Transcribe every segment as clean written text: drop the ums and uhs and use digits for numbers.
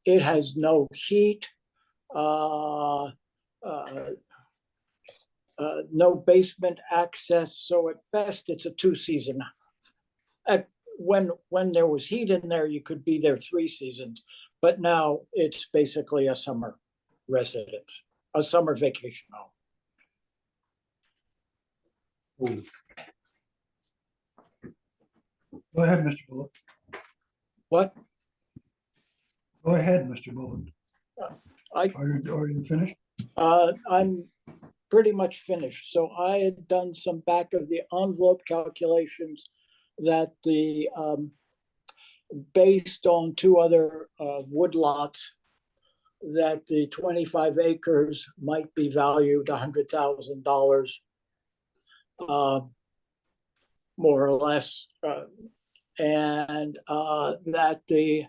It has no heat, uh, no basement access. So at best, it's a 2-season. When there was heat in there, you could be there 3 seasons. But now it's basically a summer residence, a summer vacation home. Go ahead, Mr. Bullock. What? Go ahead, Mr. Bullock. Are you finished? I'm pretty much finished. So I had done some back of the envelope calculations that based on 2 other wood lots, that the 25 acres might be valued $100,000, more or less, and that the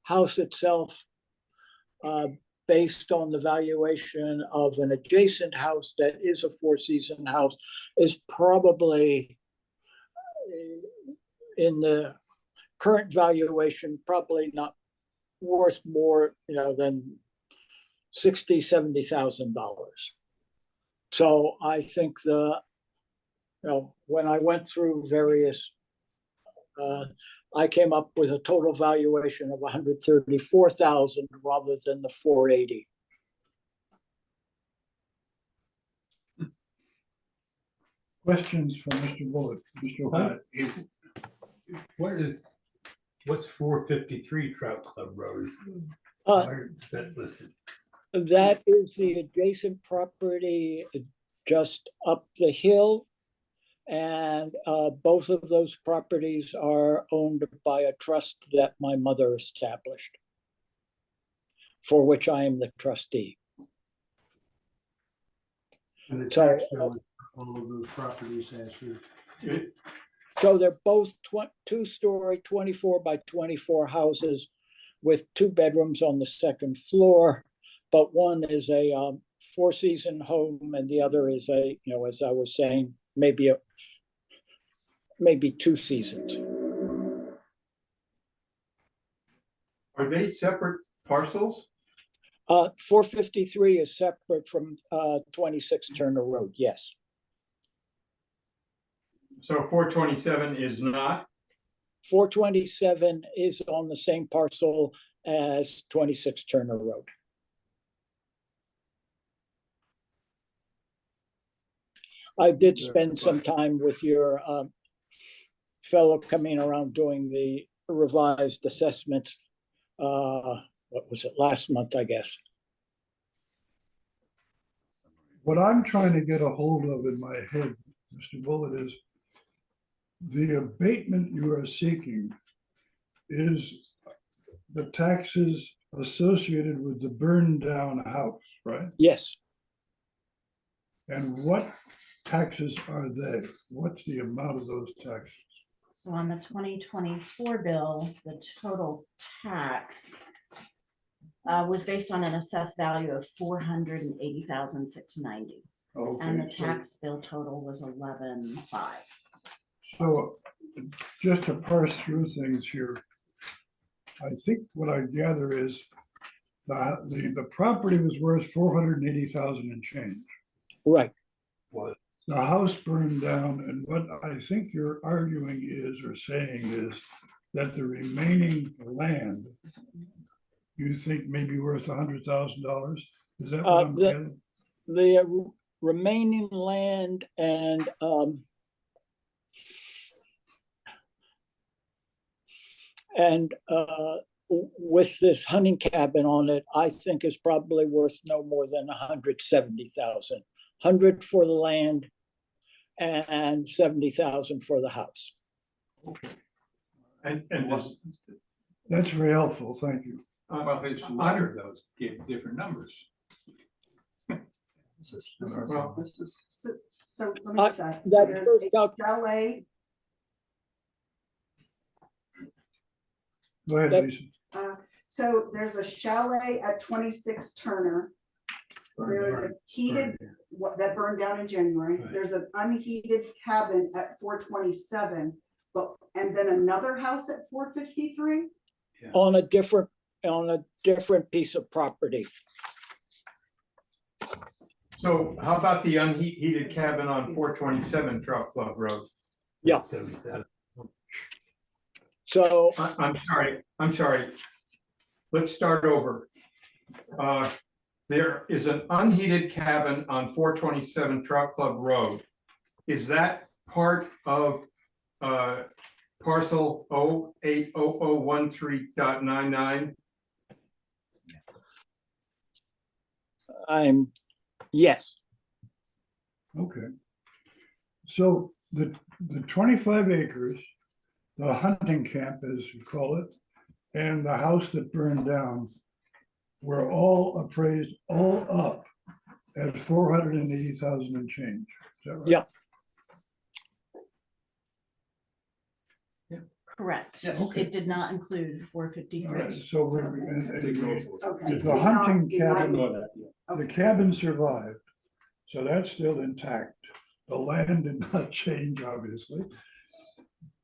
house itself, based on the valuation of an adjacent house that is a 4-season house, is probably in the current valuation, probably not worth more, than $60,000-$70,000. So I think when I went through various, I came up with a total valuation of $134,000 rather than the $480,000. Questions from Mr. Bullock? Mr. White? What's 453 Trout Club Road? Where is that listed? That is the adjacent property just up the hill. And both of those properties are owned by a trust that my mother established, for which I am the trustee. And the tax bill on all of those properties answered. So they're both 2-story, 24 by 24 houses with 2 bedrooms on the 2nd floor, but one is a 4-season home and the other is a, as I was saying, maybe 2 seasons. Are they separate parcels? 453 is separate from 26 Turner Road, yes. So 427 is not? 427 is on the same parcel as 26 Turner Road. I did spend some time with your fellow coming around doing the revised assessments. What was it, last month, I guess? What I'm trying to get a hold of in my head, Mr. Bullitt, is the abatement you are seeking is the taxes associated with the burned down house, right? Yes. And what taxes are they? What's the amount of those taxes? So on the 2024 bill, the total tax was based on an assessed value of $480,690. Okay, and the tax bill total was 11,500. So just to parse through things here, I think what I gather is the property was worth 480,000 and change. Right. What? The house burned down, and what I think you're arguing is, or saying is, that the remaining land you think may be worth $100,000. Is that what I'm getting? The remaining land and with this hunting cabin on it, I think is probably worth no more than 170,000. 100 for the land and 70,000 for the house. Okay. And that's very helpful. Thank you. Well, his letter those gave different numbers. So let me just ask, so that there's first a chalet. Go ahead, Lisa. So there's a chalet at 26 Turner. There is a heated, that burned down in January. Right. There's an unheated cabin at 427, and then another house at 453? On a different on a different piece of property. So how about the unheated cabin on 427 Trout Club Road? Yeah. 70,000. So I'm sorry. Let's start over. There is an unheated cabin on 427 Trout Club Road. Is that part of parcel 080013.99? yes, Okay. So the 25 acres, the hunting camp, as you call it, and the house that burned down were all appraised, all up at 480,000 and change. Is that right? Yeah. Correct. Yes. Okay. It did not include four All right, fifty-three. so we're, Okay. the hunting Did not- cabin, Okay. the cabin survived, so that's still intact. The land did not change, obviously.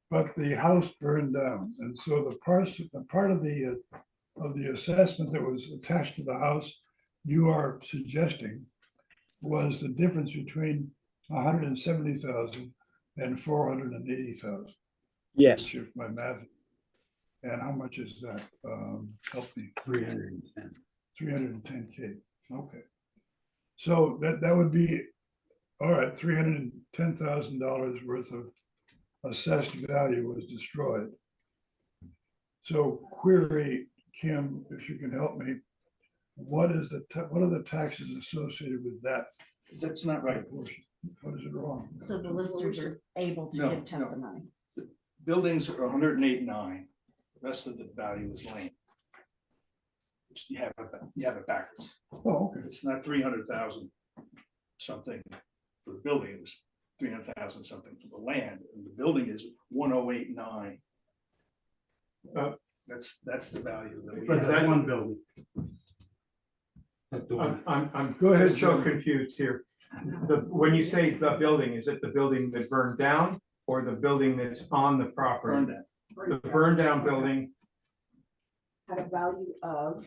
But the house burned down, and so the part of the assessment that was attached to the house you are suggesting was the difference between 170,000 and 480,000. yes. If my math. And how much is that? Help me. 310. 310K. Okay. So that would be, all right, $310,000 worth of assessed value was destroyed. So query, Kim, if you can help me, what are the taxes associated with that That's not right. portion? What is it wrong? So the listers are able to No, give no. testimony. Buildings are 108.9. The rest of the value is land. You have it backwards. Oh, okay. It's not 300,000 something for the building. It was 300,000 something for the land, and the building is 108.9. That's the value. For Is that that one building. That's the one. I'm Go ahead, so Jim. confused here. When you say the building, is it the building that burned down or the building that's on the property? burned down? The burned down building Had a value of,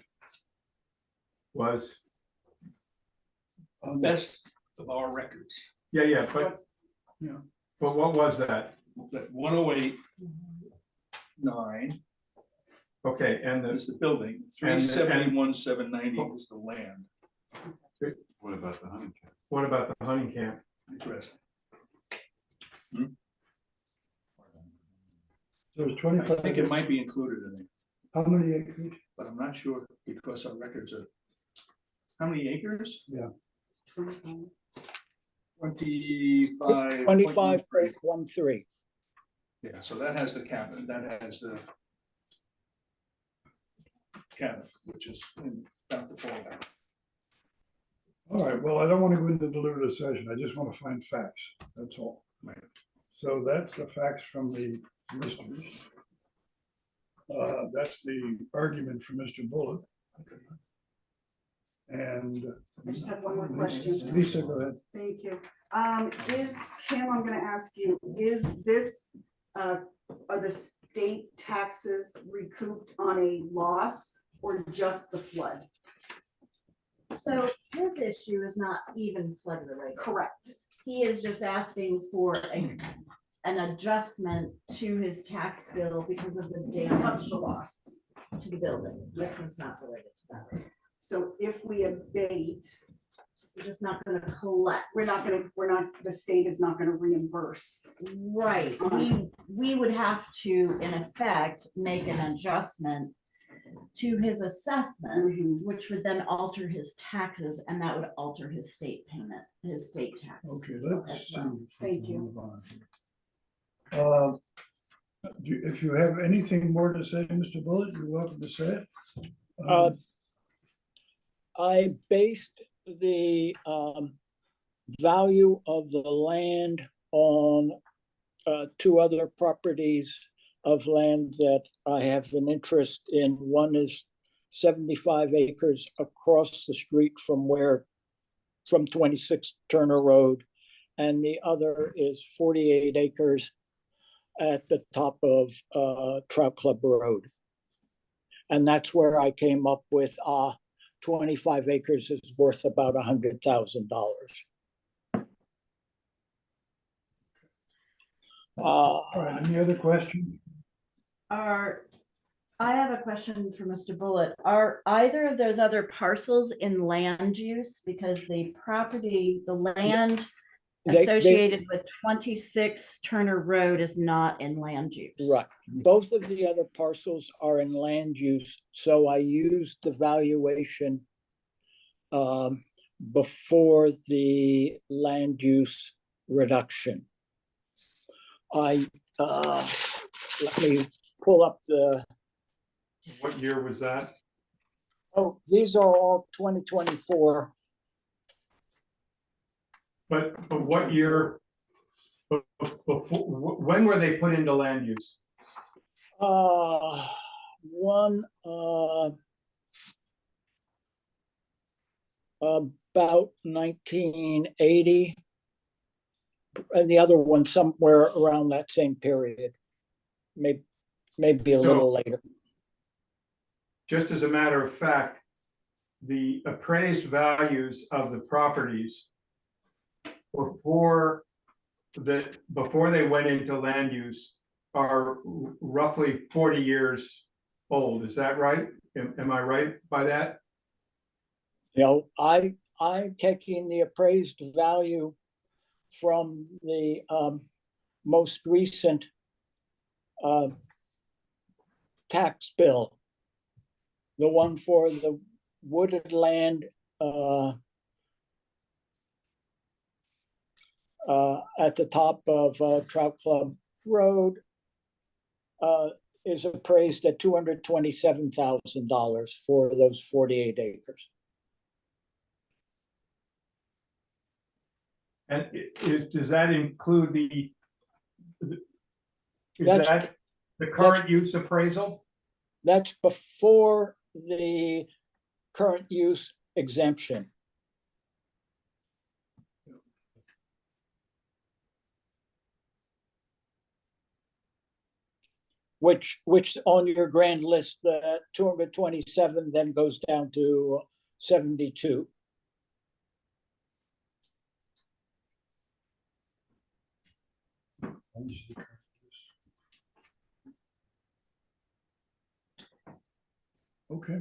was, Best of our records. yeah, but what's, what was that? That 108.9 Okay, and is the, the building. And- 371,790 is the land. What about the hunting camp? what about the hunting camp? Interesting. There's I 25. think it might be included in it, How many acres? but I'm not sure because our records are. How many acres? 25. 25.13. Yeah, so that has the cabin, which is about to fall down. All right, well, I don't want to go into deliberative session. I just want to find facts. That's all. Right. So that's the facts from the listers. That's the argument from Mr. Bullock. And I just have one more question. Lisa, go ahead. Thank you. Kim, I'm gonna ask you, is this, are the state taxes recouped on a loss or just the flood? So his issue is not even flood related. Correct. He is just asking for an adjustment to his tax bill because of the damage The loss. to the building. This one's not related to that. So if we abate, We're just not gonna collect. the state is not gonna reimburse. Right, we would have to, in effect, make an adjustment to his assessment, Mhm. which would then alter his taxes, and that would alter his state payment, his state tax. Okay, let's as see. well. if we Thank can you. move on here. If you have anything more to say, Mr. Bullock, you're welcome to say it. I based the value of the land on two other properties of land that I have an interest in. One is 75 acres across the street from 26 Turner Road, and the other is 48 acres at the top of Trout Club Road. And that's where I came up with 25 acres is worth about $100,000. All right, any other questions? I have a question for Mr. Bullitt. Are either of those other parcels in land use? Because the property, the land They- associated with 26 Turner Road is not in land use. Right. Both of the other parcels are in land use, so I used the valuation before the land use reduction. Let me pull up the, What year was that? oh, these are all 2024. But what year? Before, when were they put into land use? One, about 1980. And the other one somewhere around that same period. Maybe a little later. Just as a matter of fact, the appraised values of the properties before they went into land use are roughly 40 years old. Is that right? Am I right by that? You know, I'm taking the appraised value from the most recent tax bill. The one for the wooded land at the top of Trout Club Road is appraised at $227,000 for those 48 acres. And does that include is That's- that the current use appraisal? That's before the current use exemption. Which on your grand list, 227 then goes down to 72. Okay,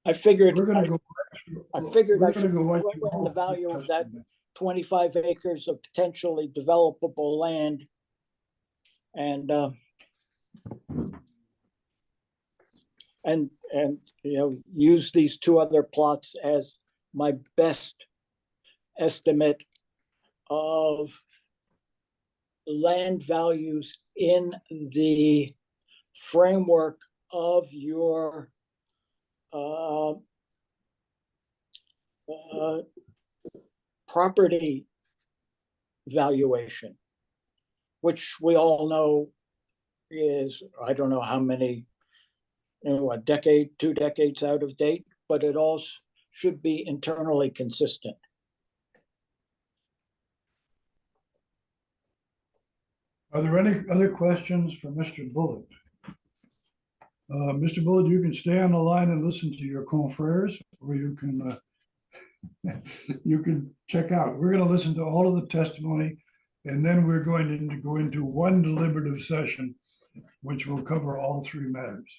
I figured, we're gonna go. I figured we're I gonna should go right put through in all the three value of that testimonies. 25 acres of potentially developable land. And you know, use these two other plots as my best estimate of land values in the framework of your property valuation, which we all know is, I don't know how many, you know, a decade, 2 decades out of date, but it all should be internally consistent. Are there any other questions for Mr. Bullitt? Mr. Bullitt, you can stay on the line and listen to your confreres, or you can you can check out. We're going to listen to all of the testimony, and then we're going to go into one deliberative session, which will cover all three matters.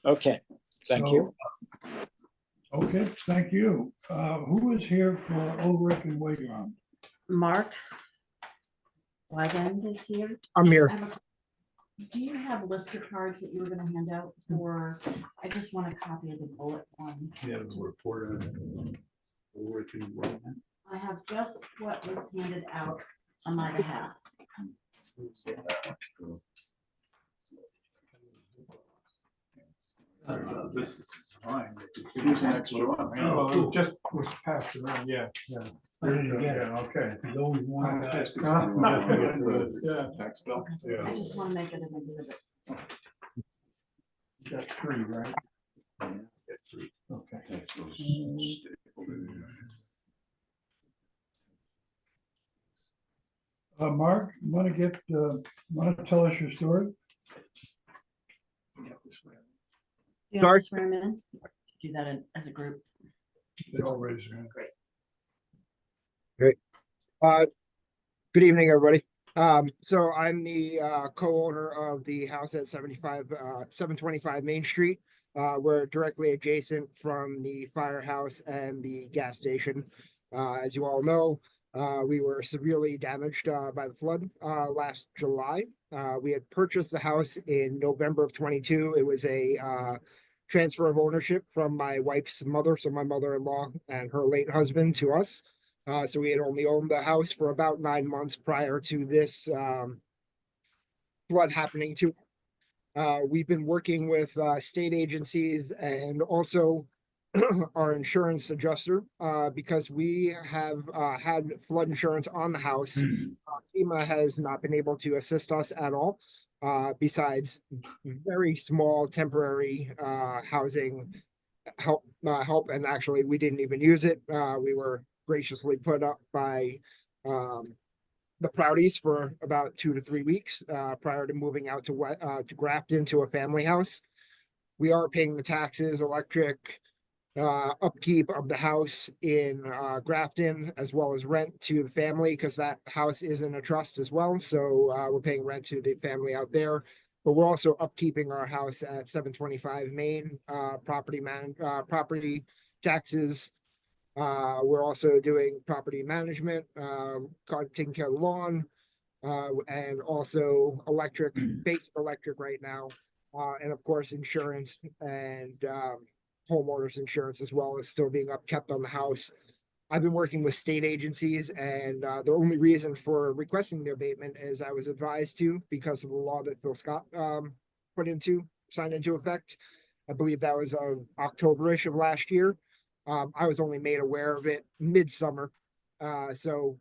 Okay, thank you. Okay, thank you. Who is here for Ulrich and Wagon? Mark Wagon is here. I'm here. Do you have lister cards that you were gonna hand out for, I just want a copy of the bullet one. Yeah, the report on it. I have just what was handed out on my behalf. This is fine. Here's an extra one. Oh, it just was passed around, yeah. Ready to get it. Okay. There's always one guy. Yeah. Tax bill. I just wanna make it an exhibit. You got 3, right? Okay. Tax bills. Mark, want to tell us your story? You want Sorry? to swear 'em in? Do that as a group. They all raise their hand. Good evening, everybody. So I'm the co-owner of the house at 725 Main Street. We're directly adjacent from the firehouse and the gas station. As you all know, we were severely damaged by the flood last July. We had purchased the house in November of 22. It was a transfer of ownership from my wife's mother, so my mother-in-law and her late husband, to us. So we had only owned the house for about 9 months prior to this flood happening to. We've been working with state agencies and also our insurance adjuster because we have had flood insurance on the house. FEMA has not been able to assist us at all, besides very small temporary housing help, and actually we didn't even use it. We were graciously put up by the Proudies for about 2 to 3 weeks prior to moving out to Grafton to a family house. We are paying the taxes, electric, upkeep of the house in Grafton, as well as rent to the family because that house is in a trust as well. So we're paying rent to the family out there. But we're also upkeeping our house at 725 Main, property taxes. We're also doing property management, taking care of the lawn, and also electric, basic electric right now. And of course, insurance and homeowners insurance as well is still being kept on the house. I've been working with state agencies, and the only reason for requesting the abatement is I was advised to because of the law that Phil Scott signed into effect. I believe that was October-ish of last year. I was only made aware of it midsummer. So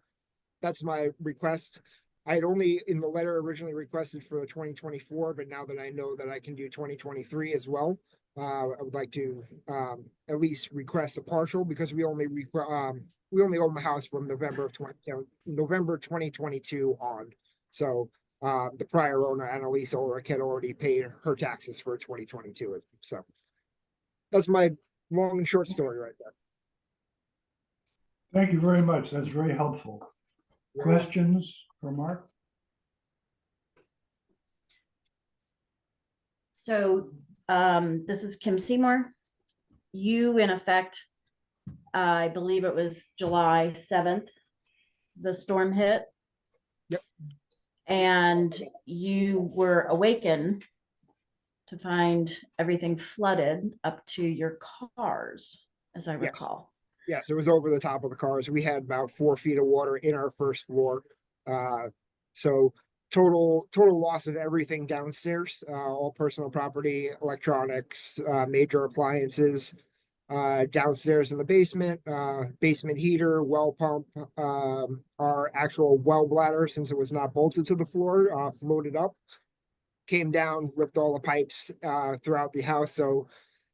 that's my request. I had only in the letter originally requested for the 2024, but now that I know that I can do 2023 as well, I would like to at least request a partial because we only own the house from November 2022 on. So the prior owner, Annalise Ulrich, had already paid her taxes for 2022. So that's my long and short story right there. Thank you very much. That's very helpful. Questions for Mark? So this is Kim Seymour. You, in effect, I believe it was July 7th, the storm hit. Yep. And you were awakened to find everything flooded up to your cars, as I recall. Yes, it was over the top of the cars. We had about 4 feet of water in our first floor. So total loss of everything downstairs, all personal property, electronics, major appliances, downstairs in the basement heater, well pump, our actual well bladder, since it was not bolted to the floor, floated up, came down, ripped all the pipes throughout the house. So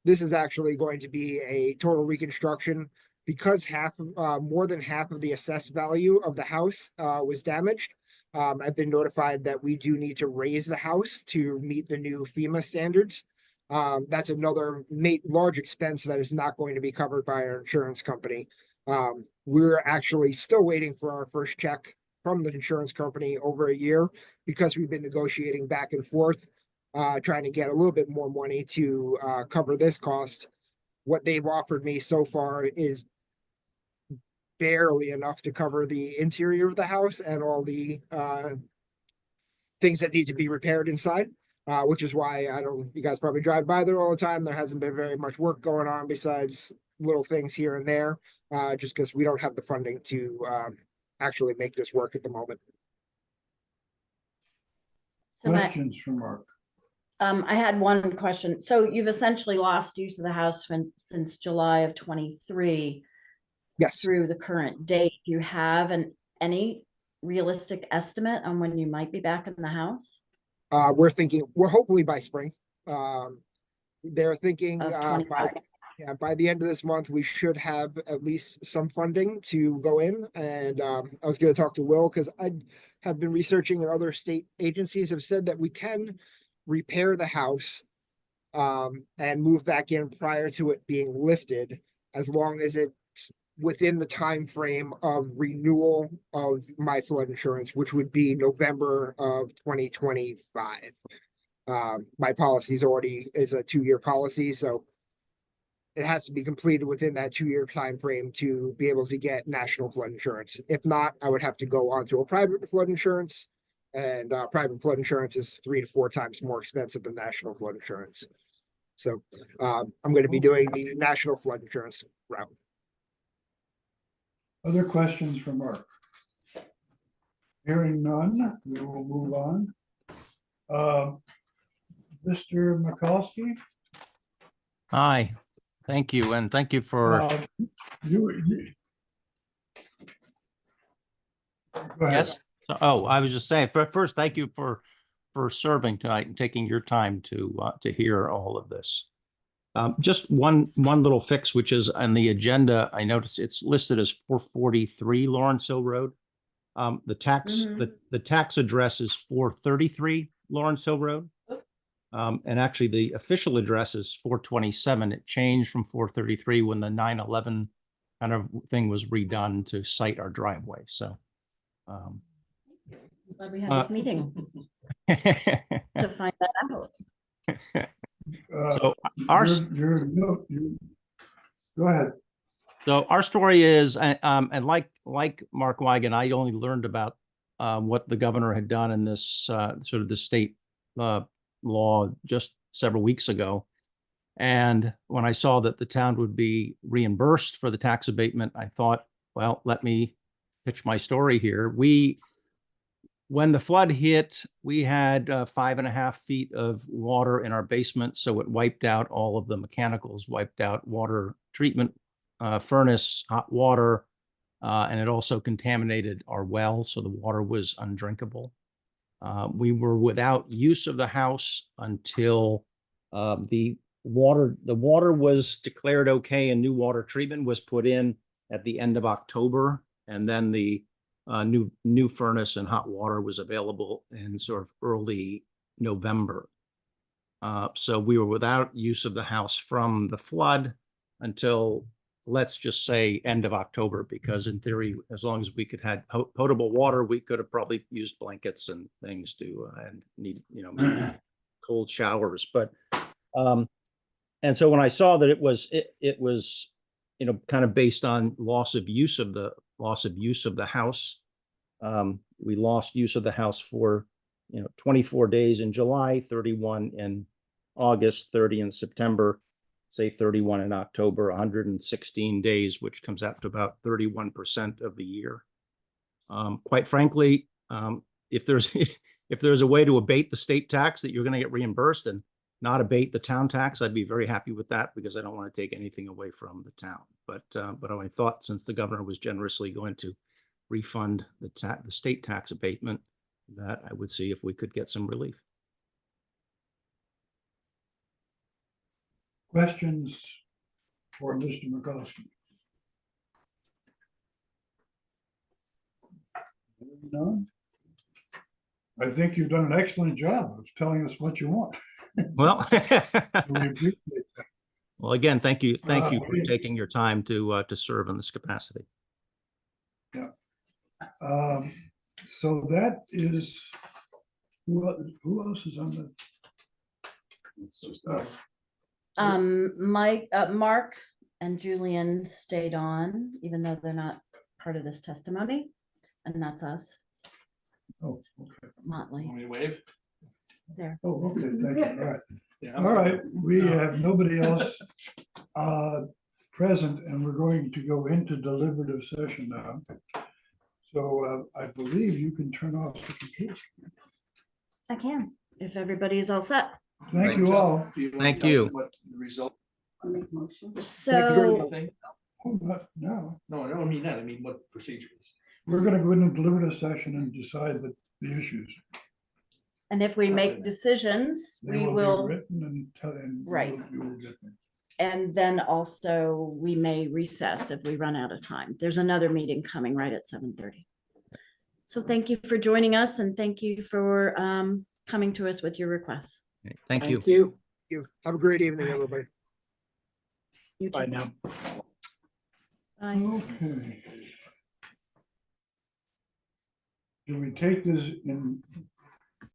this is actually going to be a total reconstruction because more than half of the assessed value of the house was damaged. I've been notified that we do need to raise the house to meet the new FEMA standards. That's another large expense that is not going to be covered by our insurance company. We're actually still waiting for our first check from the insurance company over a year because we've been negotiating back and forth, trying to get a little bit more money to cover this cost. What they've offered me so far is barely enough to cover the interior of the house and all the things that need to be repaired inside, which is why you guys probably drive by there all the time. There hasn't been very much work going on besides little things here and there, just because we don't have the funding to actually make this work at the moment. So Questions for Mark? I had one question. So you've essentially lost use of the house since July of 23. Yes. Through the current date. Do you have any realistic estimate on when you might be back in the house? We're hopefully by spring. They're thinking Of 25. by the end of this month, we should have at least some funding to go in. And I was going to talk to Will because I have been researching, and other state agencies have said that we can repair the house and move back in prior to it being lifted, as long as it's within the time frame of renewal of my flood insurance, which would be November of 2025. My policy is a 2-year policy, so it has to be completed within that 2-year time frame to be able to get national flood insurance. If not, I would have to go on to a private flood insurance, and private flood insurance is 3 to 4 times more expensive than national flood insurance. So I'm going to be doing the national flood insurance route. Other questions from Mark? Hearing none, we will move on. Mr. Mikulski? Hi, thank you, and thank you for, You. Go ahead. yes. Oh, I was just saying, first, thank you for serving tonight and taking your time to hear all of this. Just one little fix, which is on the agenda. I noticed it's listed as 443 Lawrence Hill Road. The tax address is 433 Lawrence Hill Road. And actually the official address is 427. It changed from 433 when the 9/11 kind of thing was redone to cite our driveway. So Glad we have this meeting to find that out. so our Go ahead. So our story is, and like Mark Weigand, I only learned about what the governor had done in this sort of the state law just several weeks ago. And when I saw that the town would be reimbursed for the tax abatement, I thought, well, let me pitch my story here. When the flood hit, we had 5.5 feet of water in our basement. So it wiped out all of the mechanicals, wiped out water treatment, furnace, hot water, and it also contaminated our well. So the water was undrinkable. We were without use of the house until the water was declared okay and new water treatment was put in at the end of October. And then the new furnace and hot water was available in sort of early November. So we were without use of the house from the flood until, let's just say, end of October, because in theory, as long as we could have potable water, we could have probably used blankets and things to and need, maybe cold showers. But and so when I saw that it was kind of based on loss of use of the house, we lost use of the house for 24 days in July, 31 in August, 30 in September, say 31 in October, 116 days, which comes out to about 31% of the year. Quite frankly, if there's a way to abate the state tax that you're going to get reimbursed and not abate the town tax, I'd be very happy with that, because I don't want to take anything away from the town. But I thought, since the governor was generously going to refund the state tax abatement, that I would see if we could get some relief. Questions for Mr. Mikulski? No? I think you've done an excellent job of telling us what you want. Well, We appreciate that. well, again, thank you for taking your time to serve in this capacity. Yeah. So that is, who else is on the? It's just us. Mark and Julian stayed on, even though they're not part of this testimony, and that's us. Oh, okay. Motley Want me to wave? there. Oh, okay, thank you. All right. Yeah. All right, we have nobody else present, and we're going to go into deliberative session now. So I believe you can turn off the computer. I can, if everybody is all set. Thank you all. Thank you. What the result? I'll make a motion. So, Anything? Oh, not now. No, I don't mean that. I mean, what procedure is? We're gonna go into deliberative session and decide the issues. and if we make decisions, They we be will, written and Right. you will get them. and then also we may recess if we run out of time. There's another meeting coming right at 7:30. So thank you for joining us, and thank you for coming to us with your requests. Thank you. Thank you. you. Have a great evening, everybody. You Bye too. now. Bye. Okay. Do we take this in